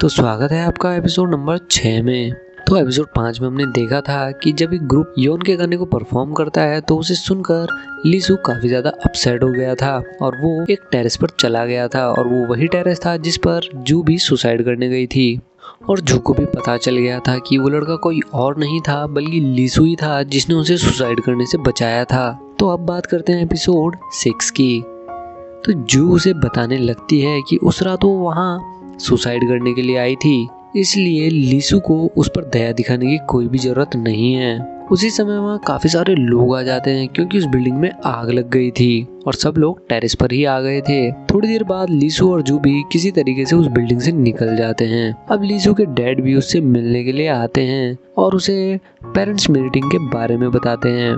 तो स्वागत है आपका एपिसोड नंबर 6 में। तो एपिसोड 5 में हमने देखा था कि जब एक ग्रुप योन के गाने को परफॉर्म करता है तो उसे सुनकर लीसू काफी ज्यादा अपसेट हो गया था और वो एक टेरेस पर चला गया था और वो वही टेरेस था जिस पर जू भी सुसाइड करने गई थी। और जू को भी पता चल गया था कि वो लड़का कोई और नहीं था बल्कि लीसू ही था जिसने उसे सुसाइड करने से बचाया था। तो अब बात करते हैं एपिसोड 6 की। तो जू उसे बताने लगती है कि उस रात वो वहाँ सुसाइड करने के लिए आई थी, इसलिए लीसू को उस पर दया दिखाने की कोई भी जरूरत नहीं है। उसी समय वहाँ काफी सारे लोग आ जाते हैं क्योंकि उस बिल्डिंग में आग लग गई थी और सब लोग टेरेस पर ही आ गए थे। थोड़ी देर बाद लीसू और जू भी किसी तरीके से उस बिल्डिंग से निकल जाते हैं। अब लीसू के डैड भी उससे मिलने के लिए आते हैं और उसे पेरेंट्स मीटिंग के बारे में बताते हैं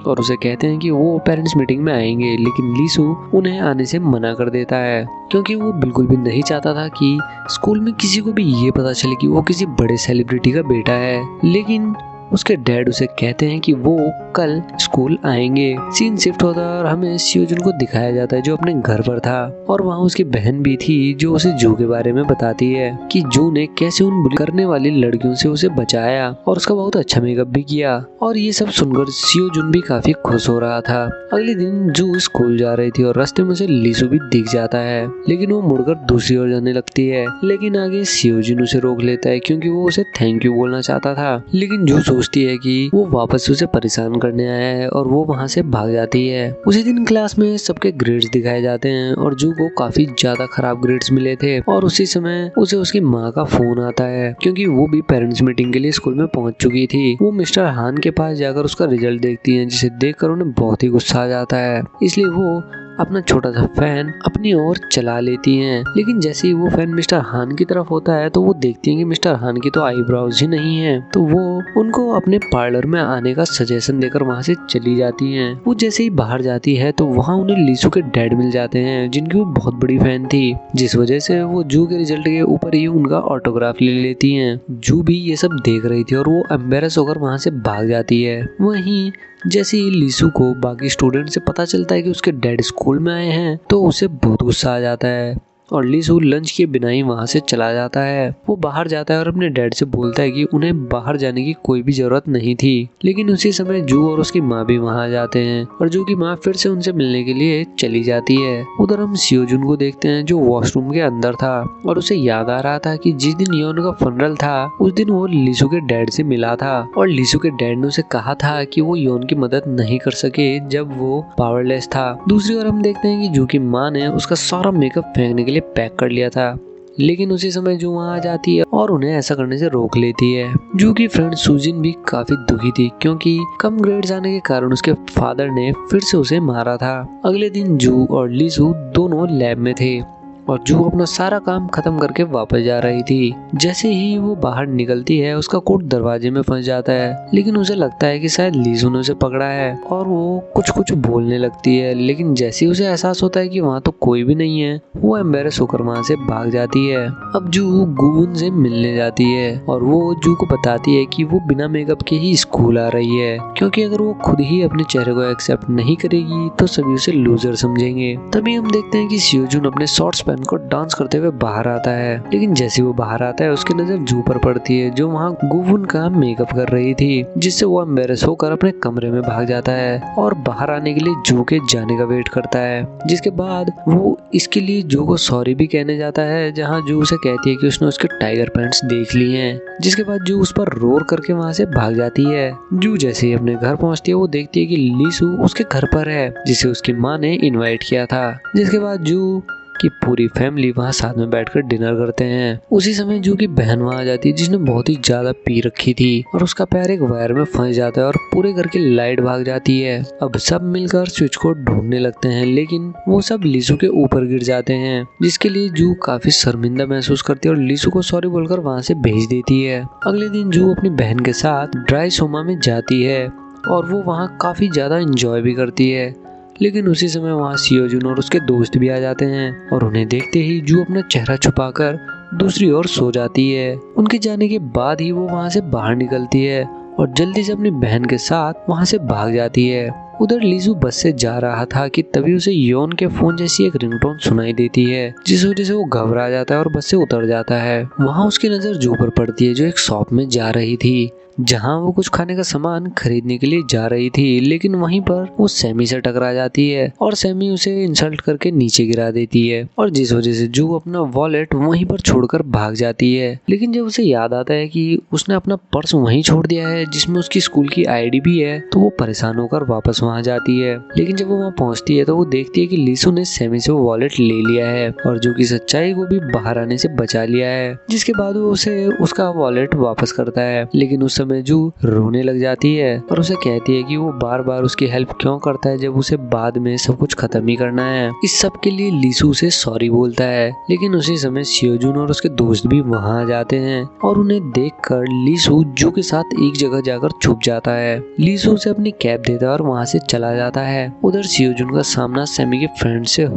और उसे कहते हैं कि वो पेरेंट्स मीटिंग में आएंगे, लेकिन लीसू उन्हें आने से मना कर देता है क्योंकि वो बिल्कुल भी नहीं चाहता था कि स्कूल में किसी को भी ये पता चले कि वो किसी बड़े सेलिब्रिटी का बेटा है। लेकिन उसके डैड उसे कहते हैं कि वो कल स्कूल आएंगे। सीन शिफ्ट होता है और हमें सियोजुन को दिखाया जाता है जो अपने घर पर था और वहाँ उसकी बहन भी थी जो उसे जू के बारे में बताती है कि जू ने कैसे उन बुली करने वाली लड़कियों से उसे बचाया और उसका बहुत अच्छा मेकअप भी किया। और ये सब सुनकर सियोजुन भी काफी खुश हो रहा था। अगले दिन जू स्कूल जा रही थी और रास्ते में उसे लीसू भी दिख जाता है, लेकिन वो मुड़कर दूसरी ओर जाने लगती है। लेकिन आगे सियोजुन उसे रोक लेता है क्योंकि वो उसे थैंक यू बोलना चाहता था। लेकिन जू सोचती है कि वो वापस उसे परेशान करने आया है और वो वहाँ से भाग जाती है। उसी दिन क्लास में सबके ग्रेड्स दिखाए जाते हैं और जू को काफी ज्यादा खराब ग्रेड्स मिले थे और उसी समय उसे उसकी माँ का फोन आता है क्योंकि वो भी पेरेंट्स मीटिंग के लिए स्कूल में पहुंच चुकी थी। वो मिस्टर हान के पास जाकर उसका रिजल्ट देखती है जिसे देखकर उन्हें बहुत ही गुस्सा आ जाता है, इसलिए वो अपना छोटा सा फैन अपनी ओर चला लेती हैं। लेकिन जैसे ही वो फैन मिस्टर हान की तरफ होता है तो वो देखती हैं कि मिस्टर हान की तो आईब्रोज ही नहीं है, तो वो उनको अपने पार्लर में आने का सजेशन देकर वहाँ से चली जाती हैं। वो जैसे ही बाहर जाती है तो वहाँ उन्हें लीसू के डैड मिल जाते हैं जिनकी वो बहुत बड़ी फैन थी, जिस वजह से वो जू के रिजल्ट के ऊपर ही उनका ऑटोग्राफ ले लेती हैं। जू भी ये सब देख रही थी और वो एम्बेरस होकर वहाँ से भाग जाती है। वहीं जैसे ही लीसू को बाकी स्टूडेंट से पता चलता है कि उसके डैड स्कूल में आए हैं तो उसे बहुत गुस्सा आ जाता है और लीसू लंच के बिना ही वहाँ से चला जाता है। वो बाहर जाता है और अपने डैड से बोलता है कि उन्हें बाहर जाने की कोई भी जरूरत नहीं थी। लेकिन उसी समय जू और उसकी माँ भी वहाँ आ जाते हैं और जू की माँ फिर से उनसे मिलने के लिए चली जाती है। उधर हम सियोजुन को देखते हैं जो वॉशरूम के अंदर था और उसे याद आ रहा था कि जिस दिन योन का फनरल था उस दिन वो लीसू के डैड से मिला था और लीसू के डैड ने उसे कहा था कि वो योन की मदद नहीं कर सके जब वो पावरलेस था। दूसरी ओर हम देखते हैं कि जू की माँ ने उसका सारा मेकअप फेंकने के लिए पैक कर लिया था, लेकिन उसी समय जू वहाँ आ जाती है और उन्हें ऐसा करने से रोक लेती है। जू की फ्रेंड सुजिन भी काफी दुखी थी क्योंकि कम ग्रेड्स आने के कारण उसके फादर ने फिर से उसे मारा था। अगले दिन जू और लीसू दोनों लैब में थे और जू अपना सारा काम खत्म करके वापस जा रही थी। जैसे ही वो बाहर निकलती है उसका कोट दरवाजे में फंस जाता है, लेकिन उसे लगता है कि शायद लीसू ने उसे पकड़ा है और वो कुछ कुछ बोलने लगती है। लेकिन जैसे ही उसे एहसास होता है कि वहाँ तो कोई भी नहीं है वो एम्बेरस होकर वहाँ से भाग जाती है। अब जू गुबुन से मिलने जाती है और वो जू को बताती है कि वो बिना मेकअप के ही स्कूल आ रही है क्योंकि अगर वो खुद ही अपने चेहरे को एक्सेप्ट नहीं करेगी तो सभी उसे लूजर समझेंगे। तभी हम देखते हैं कि सियोजुन अपने शॉर्ट्स को डांस करते हुए बाहर आता है, लेकिन जैसे वो बाहर आता है उसकी नजर जू पर पड़ती है जो वहाँ गुबुन का मेकअप कर रही थी, जिससे वो एम्बेरस होकर अपने कमरे में भाग जाता है और बाहर आने के लिए जू के जाने का वेट करता है। जिसके बाद वो इसके लिए जू को सॉरी भी कहने जाता है, जहाँ जू उसे कहती है कि उसने उसके टाइगर पैंट्स देख लिए हैं। जिसके बाद जू उस पर रोर करके वहाँ से भाग जाती है। जू जैसे ही अपने घर पहुँचती है वो देखती है कि लीसू उसके घर पर है जिसे उसकी माँ ने इन्वाइट किया था। जिसके बाद जू कि पूरी फैमिली वहाँ साथ में बैठकर डिनर करते हैं। उसी समय जू की बहन वहाँ आ जाती है जिसने बहुत ही ज्यादा पी रखी थी और उसका पैर एक वायर में फंस जाता है और पूरे घर की लाइट भाग जाती है। अब सब मिलकर स्विच को ढूंढने लगते हैं, लेकिन वो सब लीसू के ऊपर गिर जाते हैं, जिसके लिए जू काफी शर्मिंदा महसूस करती है और लीसू को सॉरी बोलकर वहाँ से भेज देती है। अगले दिन जू अपनी बहन के साथ ड्राई सोमा में जाती है और वो वहाँ काफी ज्यादा इंजॉय भी करती है। लेकिन उसी समय वहाँ सियोजुन और उसके दोस्त भी आ जाते हैं और उन्हें देखते ही जू अपना चेहरा छुपाकर दूसरी ओर सो जाती है। उनके जाने के बाद ही वो वहाँ से बाहर निकलती है और जल्दी से अपनी बहन के साथ वहाँ से भाग जाती है। उधर लीसू बस से जा रहा था कि तभी उसे योन के फोन जैसी एक रिंगटोन सुनाई देती है, जिस वजह से वो घबरा जाता है और बस से उतर जाता है। वहाँ उसकी नजर जू पर पड़ती है, जो एक शॉप में जा रही थी, जहाँ वो कुछ खाने का सामान खरीदने के लिए जा रही थी। लेकिन वहीं पर वो सैमी से टकरा जाती है और सैमी उसे इंसल्ट करके नीचे गिरा देती है, और जिस वजह से जू अपना वॉलेट वहीं पर छोड़कर भाग जाती है। लेकिन जब उसे याद आता है कि उसने अपना पर्स वहीं छोड़ दिया है जिसमें उसकी स्कूल की आईडी भी है, तो वो परेशान होकर वापस वहाँ जाती है। लेकिन जब वो वहाँ पहुँचती है तो वो देखती है कि लीसू ने सैमी से वो वॉलेट ले लिया है और जू की सच्चाई को भी बाहर आने से बचा लिया है, जिसके बाद वो उसे उसका वॉलेट वापस करता है। लेकिन उस समय जू रोने लग जाती है और उसे कहती है कि वो बार बार उसकी हेल्प क्यों करता है जब उसे बाद में सब कुछ खत्म ही करना है। इस सब के लिए लीसू उसे सॉरी बोलता है। लेकिन उसी समय सियोजुन और उसके दोस्त भी वहाँ आ जाते हैं और उन्हें देखकर लीसू जू के साथ एक जगह जाकर छुप जाता है। लीसू उसे अपनी कैप देता है और वहाँ से चला जाता है। उधर सियोजुन का सामना सैमी के फ्रेंड से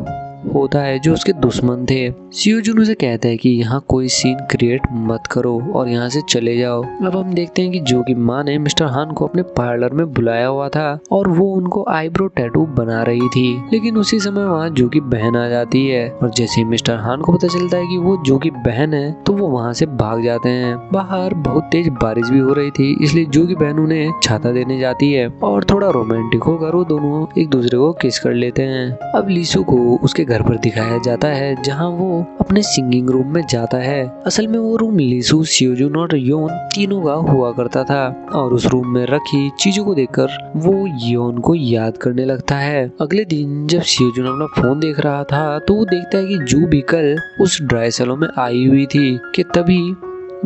होता है जो उसके दुश्मन थे। सियोजुन उसे कहता है कि यहाँ कोई सीन क्रिएट मत करो और यहाँ से चले जाओ। अब हम देखते हैं कि जो की माँ ने मिस्टर हान को अपने पार्लर में बुलाया हुआ था और वो उनको आईब्रो टैटू बना रही थी। लेकिन उसी समय वहाँ जो की बहन आ जाती है और जैसे ही मिस्टर हान को पता चलता है कि वो जो की बहन है तो वो वहाँ से भाग जाते हैं। बाहर बहुत तेज बारिश भी हो रही थी, इसलिए जो की बहन उन्हें छाता देने जाती है और थोड़ा रोमांटिक होकर वो दोनों एक दूसरे को किस कर लेते हैं। अब लीसू को उसके घर पर दिखाया जाता है जहाँ वो अपने सिंगिंग रूम में जाता है। असल में वो रूम लीसू, सियोजुन और योन तीनों का हुआ करता था और उस रूम में रखी चीजों को देखकर वो योन को याद करने लगता है। अगले दिन जब सियोजुन अपना फोन देख रहा था तो वो देखता है कि जू भी कल उस ड्राई सैलून में आई हुई थी कि तभी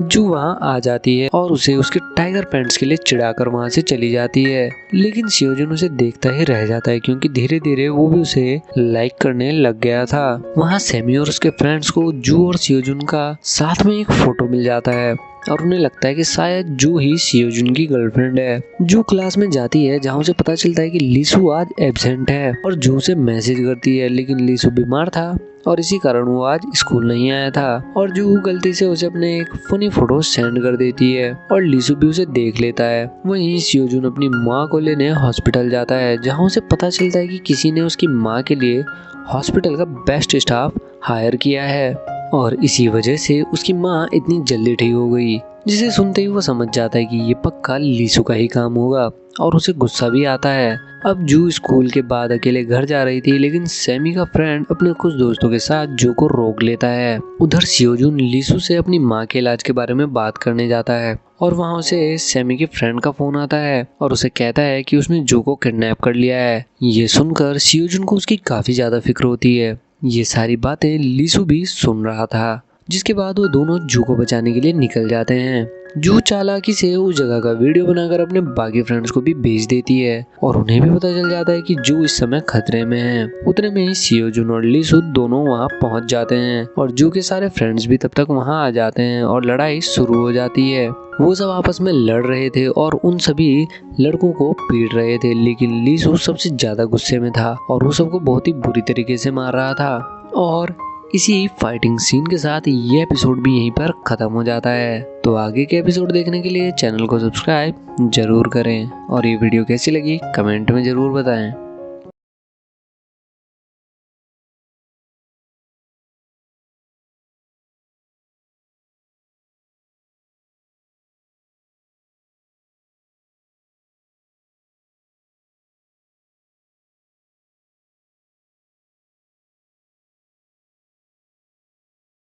जू वहाँ आ जाती है और उसे उसके टाइगर पैंट्स के लिए चिढ़ाकर वहाँ से चली जाती है। लेकिन सियोजुन उसे देखता ही रह जाता है क्योंकि धीरे धीरे वो भी उसे लाइक करने लग गया था। वहाँ सैमी और उसके फ्रेंड्स को जू और सियोजुन का साथ में एक फोटो मिल जाता है और उन्हें लगता है कि शायद जू ही सियोजुन की गर्लफ्रेंड है। जू क्लास में जाती है जहाँ उसे पता चलता है कि लीसू आज एब्सेंट है और जू से मैसेज करती है, लेकिन लीसू बीमार था और इसी कारण वो आज स्कूल नहीं आया था और जू गलती से उसे अपने एक फनी फोटो सेंड कर देती है और लीसू भी उसे देख लेता है। वहीं सियोजुन अपनी माँ को लेने हॉस्पिटल जाता है जहाँ उसे पता चलता है कि किसी ने उसकी माँ के लिए हॉस्पिटल का बेस्ट स्टाफ हायर किया है और इसी वजह से उसकी माँ इतनी जल्दी ठीक हो गई, जिसे सुनते ही वो समझ जाता है कि ये पक्का लीसू का ही काम होगा और उसे गुस्सा भी आता है। अब जू स्कूल के बाद अकेले घर जा रही थी, लेकिन सैमी का फ्रेंड अपने कुछ दोस्तों के साथ जू को रोक लेता है। उधर सियोजुन लीसू से अपनी माँ के इलाज के बारे में बात करने जाता है और वहाँ उसे सैमी के फ्रेंड का फोन आता है और उसे कहता है कि उसने जू को किडनैप कर लिया है। ये सुनकर सियोजुन को उसकी काफी ज्यादा फिक्र होती है। ये सारी बातें लीसू भी सुन रहा था, जिसके बाद वो दोनों जू को बचाने के लिए निकल जाते हैं। जू चालाकी से उस जगह का वीडियो बनाकर अपने बाकी फ्रेंड्स को भी भेज देती है और उन्हें भी पता चल जाता है कि जू इस समय खतरे में है। उतने में ही सियोजुन और लीसू दोनों वहां पहुंच जाते हैं और जू के सारे फ्रेंड्स भी तब तक वहां आ जाते हैं और लड़ाई शुरू हो जाती है। वो सब आपस में लड़ रहे थे और उन सभी लड़कों को पीट रहे थे, लेकिन लीसू सबसे ज्यादा गुस्से में था और वो सबको बहुत ही बुरी तरीके से मार रहा था। और इसी फाइटिंग सीन के साथ ये एपिसोड भी यहीं पर खत्म हो जाता है। तो आगे के एपिसोड देखने के लिए चैनल को सब्सक्राइब जरूर करें और ये वीडियो कैसी लगी कमेंट में जरूर बताएं।